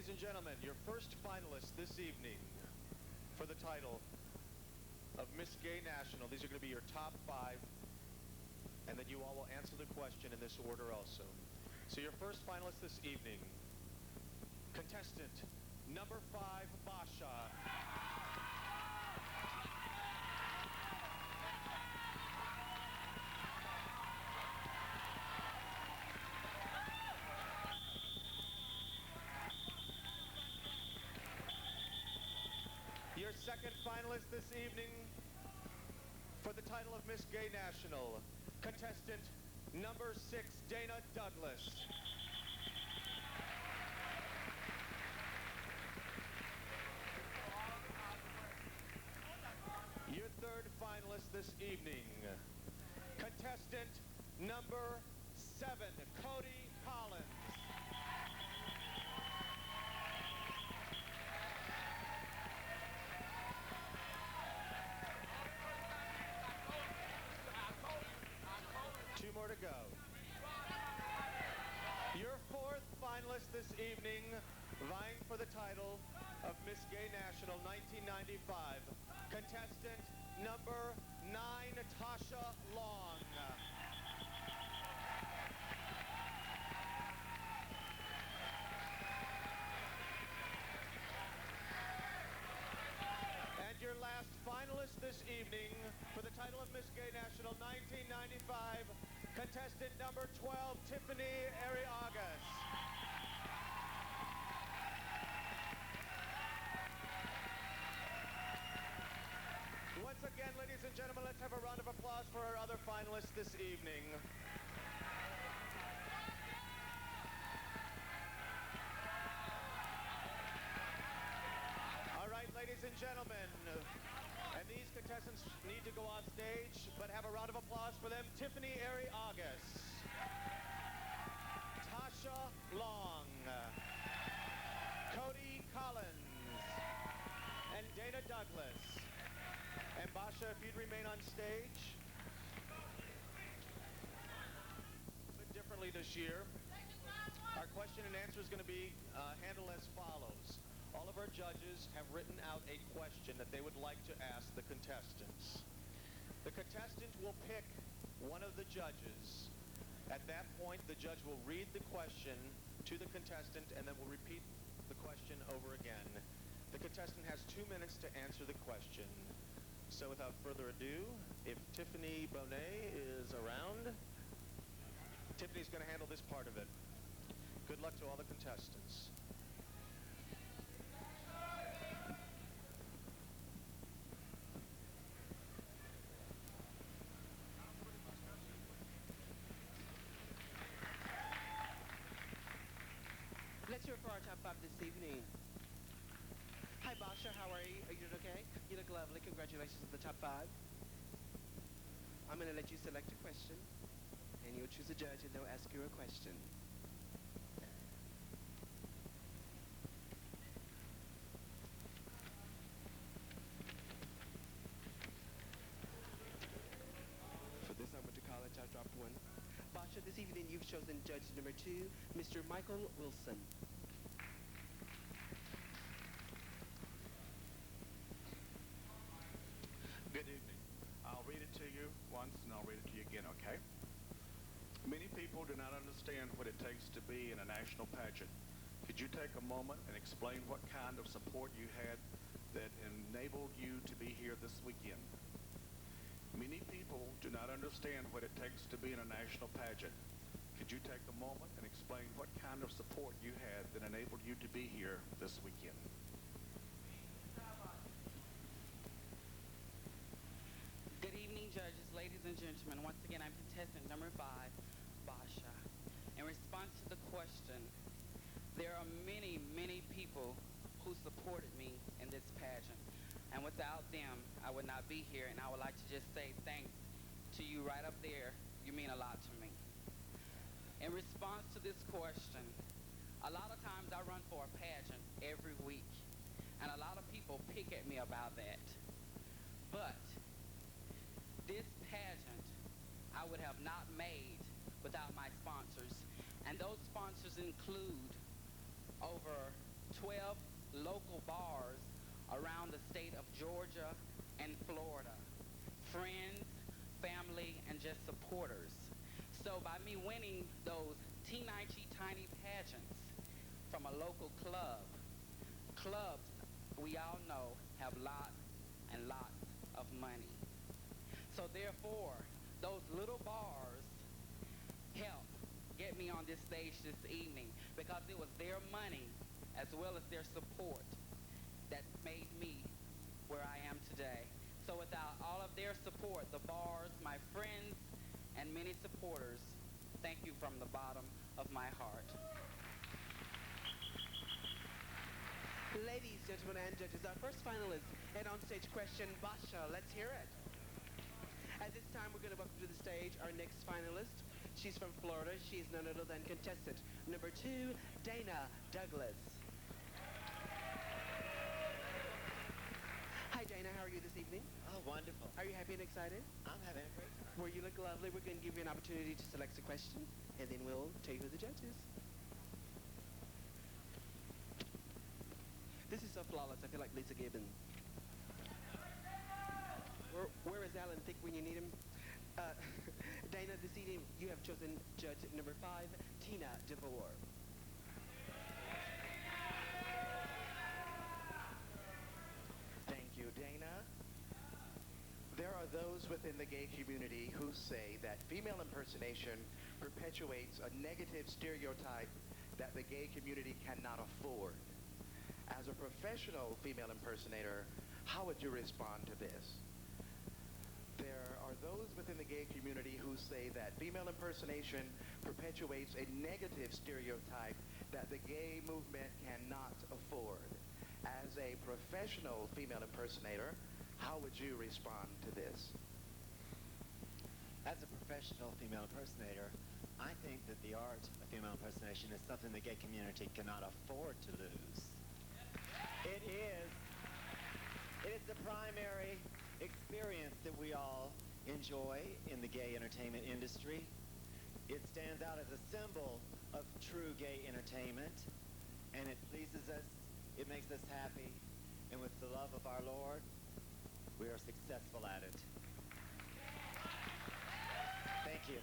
Ladies and gentlemen, your first finalist this evening for the title of Miss Gay National. These are going to be your top 5, and then you all will answer the question in this order also. So your first finalist this evening, contestant number 5, Basha. Your second finalist this evening for the title of Miss Gay National, contestant number 6, Dana Douglas. Your third finalist this evening, contestant number 7, Cody Collins. Two more to go. Your fourth finalist this evening, vying for the title of Miss Gay National 1995, contestant number 9, Tasha Long. And your last finalist this evening for the title of Miss Gay National 1995, contestant number 12, Tiffany Arias. Once again, ladies and gentlemen, let's have a round of applause for our other finalists this evening. All right, ladies and gentlemen, and these contestants need to go off stage, but have a round of applause for them. Tiffany Arias, Tasha Long, Cody Collins, and Dana Douglas. And Basha, if you'd remain on stage. A bit differently this year. Our question and answer is going to be handled as follows. All of our judges have written out a question that they would like to ask the contestants. The contestant will pick one of the judges. At that point, the judge will read the question to the contestant and then will repeat the question over again. The contestant has 2 minutes to answer the question. So without further ado, if Tiffany Bonet is around, Tiffany's going to handle this part of it. Good luck to all the contestants. Let's hear for our top 5 this evening. Hi, Basha. How are you? Are you doing okay? You look lovely. Congratulations on the top 5. I'm going to let you select a question, and you'll choose a judge, and they'll ask you a question. For this, I went to college. I dropped one. Basha, this evening you've chosen judge number 2, Mr. Michael Wilson. Good evening. I'll read it to you once and I'll read it to you again, okay? Many people do not understand what it takes to be in a national pageant. Could you take a moment and explain what kind of support you had that enabled you to be here this weekend? Many people do not understand what it takes to be in a national pageant. Could you take a moment and explain what kind of support you had that enabled you to be here this weekend? Good evening, judges, ladies and gentlemen. Once again, I'm contestant number 5, Basha. In response to the question, there are many, many people who supported me in this pageant. And without them, I would not be here. And I would like to just say thanks to you right up there. You mean a lot to me. In response to this question, a lot of times I run for a pageant every week. And a lot of people pick at me about that. But this pageant I would have not made without my sponsors. And those sponsors include over around the state of Georgia and Florida. Friends, family, and just supporters. So by me winning those tiny pageants from a local clubs we all know have lots and lots of money. So therefore, those little bars helped get me on this stage this evening because it was their money as well as their support that made me where I am today. So without all of their support, the bars, my friends, and many supporters, thank you from the bottom of my heart. Ladies, gentlemen, and judges, our first finalist and on-stage question, Basha. Let's hear it. At this time, we're going to welcome to the stage our next finalist. She's from Florida. She's none other than contestant number 2, Dana Douglas. Hi, Dana. How are you this evening? Oh, wonderful. Are you happy and excited? I'm having a great time. Well, you look lovely. We're going to give you an opportunity to select a question, and then we'll tell you who the judge is. This is so flawless. I feel like Lisa Gibbons. Where is Alan Thicke when you need him? Dana, this evening you have chosen judge number 5, Tina DeVore. Thank you, Dana. There are those within the gay community who say that female impersonation perpetuates a negative stereotype that the gay community cannot afford. As a professional female impersonator, how would you respond to this? There are those within the gay community who say that female impersonation perpetuates a negative stereotype that the gay movement cannot afford. As a professional female impersonator, how would you respond to this? As a professional female impersonator, I think that the art of female impersonation is something the gay community cannot afford to lose. It is the primary experience that we all enjoy in the gay entertainment industry. It stands out as a symbol of true gay entertainment, and it pleases us, it makes us happy, and with the love of our Lord, we are successful at it. Thank you.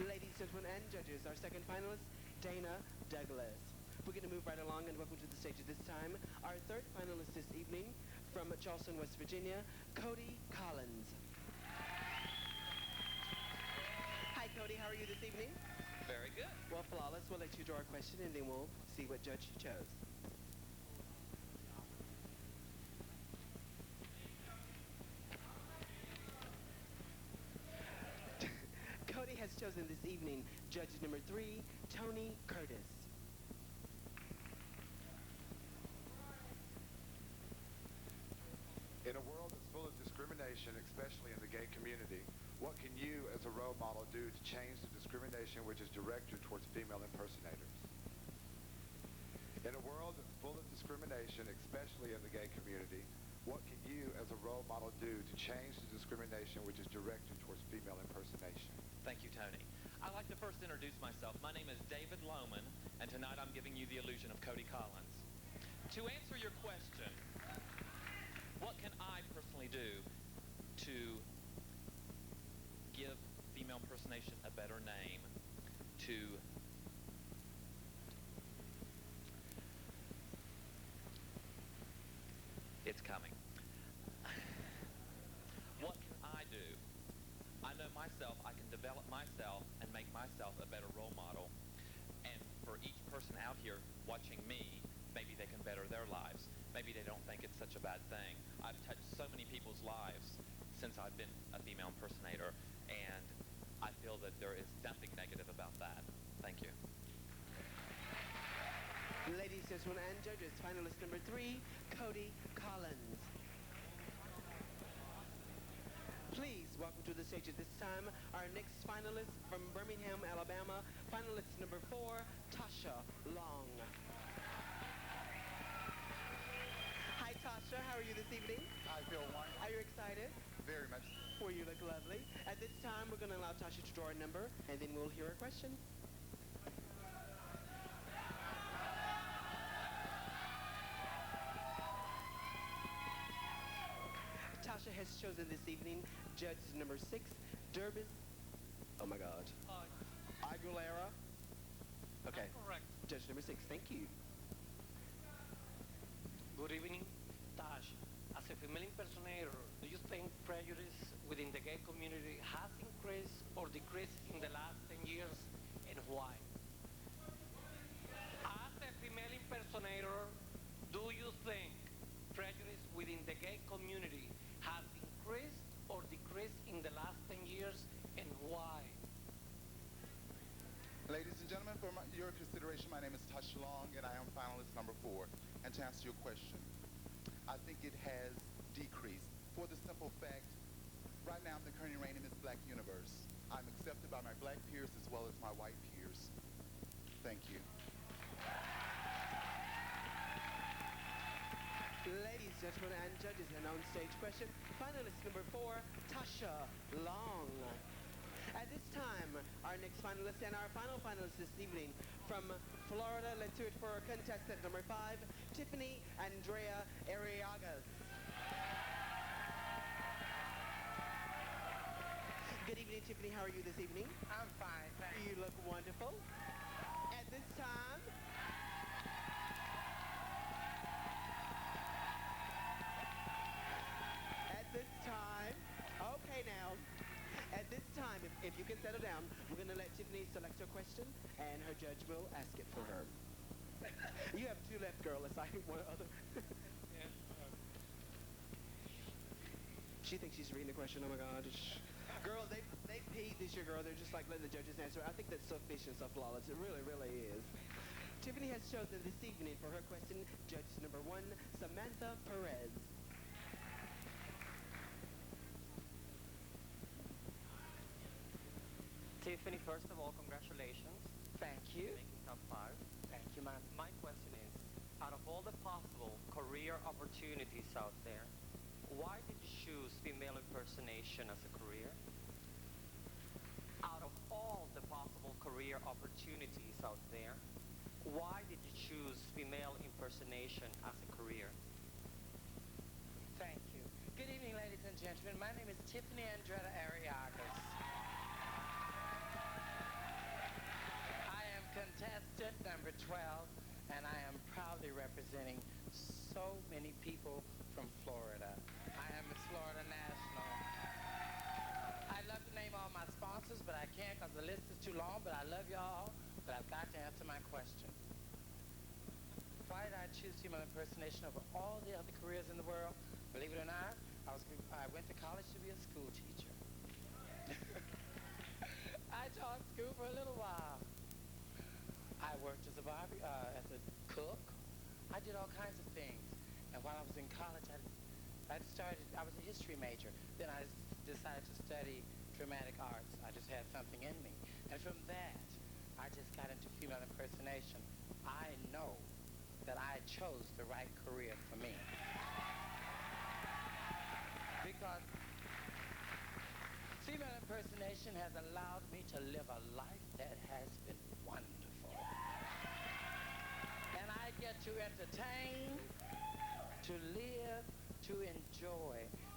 Ladies, gentlemen, and judges, our second finalist, Dana Douglas. We're going to move right along and welcome to the stage at this time our third finalist this evening from Charleston, West Virginia, Cody Collins. Hi, Cody. How are you this evening? Very good. Well, flawless. We'll let you draw a question and then we'll see what judge you chose. Cody has chosen this evening judge number 3, Tony Curtis. In a world that's full of discrimination, especially in the gay community, what can you as a role model do to change the discrimination which is directed towards female impersonators? In a world that's full of discrimination, especially in the gay community, what can you as a role model do to change the discrimination which is directed towards female impersonation? Thank you, Tony. I'd like to first introduce myself. My name is David Lohman, and tonight I'm giving you the illusion of Cody Collins. To answer your question, what can I personally do to give female impersonation a better name, to it's coming. What can I do? I know myself, I can develop myself and make myself a better role model. And for each person out here watching me, maybe they can better their lives. Maybe they don't think it's such a bad thing. I've touched so many people's lives since I've been a female impersonator, and I feel that there is nothing negative about that. Thank you. Ladies, gentlemen, and judges, finalist number 3, Cody Collins. Please welcome to the stage at this time our next finalist from Birmingham, Alabama, finalist number 4, Tasha Long. Hi, Tasha. How are you this evening? I feel wonderful. Are you excited? Very much. Well, you look lovely. At this time, we're going to allow Tasha to draw a number, and then we'll hear a question. Basha has chosen this evening judge number 6, Durbis. Oh my God. Aguilera. Okay. Correct. Judge number 6. Thank you. Good evening, Tash. As a female impersonator, do you think prejudice within the gay community has increased or decreased in the last 10 years, and why? As a female impersonator, do you think prejudice within the gay community has increased or decreased in the last 10 years, and why? Ladies and gentlemen, for your consideration, my name is Tasha Long, and I am finalist number 4. And to answer your question, I think it has decreased for the simple fact, right now I'm the current reigning Miss Black Universe. I'm accepted by my black peers as well as my white peers. Thank you. Ladies, gentlemen, and judges, an on-stage question. Finalist number 4, Tasha Long. At this time, our next finalist and our final finalist this evening from Florida, let's hear it for contestant number 5, Tiffany Arias. Good evening, Tiffany. How are you this evening? I'm fine, thank you. You look wonderful. At this time, okay now. At this time, if you can settle down, we're going to let Tiffany select her question, and her judge will ask it for her. You have 2 left, girl. Let's I one other. She thinks she's reading the question. Oh my God. Girl, they paid this year, girl. They're just like letting the judges answer. I think that's so efficient, so flawless. It really, really is. Tiffany has chosen this evening for her question, judge number 1, Samantha Perez. Tiffany, first of all, congratulations. Thank you. Making top 5. Thank you, ma'am. My question is, out of all the possible career opportunities out there, why did you choose female impersonation as a career? Out of all the possible career opportunities out there, why did you choose female impersonation as a career? Thank you. Good evening, ladies and gentlemen. My name is Tiffany Arieagus. I am contestant number 12, and I am proudly representing so many people from Florida. I am Miss Florida National. I'd love to name all my sponsors, but I can't because the list is too long, but I love y'all, but I've got to answer my question. Why did I choose female impersonation over all the other careers in the world? Believe it or not, I went to college to be a school teacher. I taught school for a little while. I worked as a cook. I did all kinds of things. And while I was in college, I was a history major. Then I decided to study dramatic arts. I just had something in me. And from that, I just got into female impersonation. I know that I chose the right career for me. Because female impersonation has allowed me to live a life that has been wonderful. And I get to entertain, to live, to enjoy,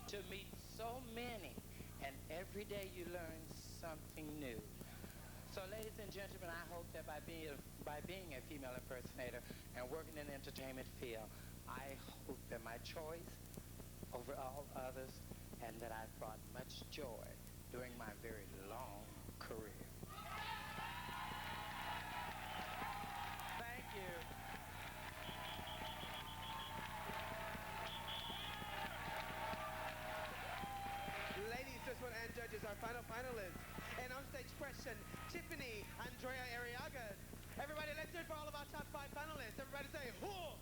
to meet so many, and every day you learn something new. So ladies and gentlemen, I hope that by being a female impersonator and working in the entertainment field, I hope that my choice over all others, and that I've brought much joy during my very long career. Thank you. Ladies, gentlemen, and judges, our final finalists. And on stage question, Tiffany Arias. Everybody, let's do it for all of our top 5 finalists. Everybody say, "Whoa!"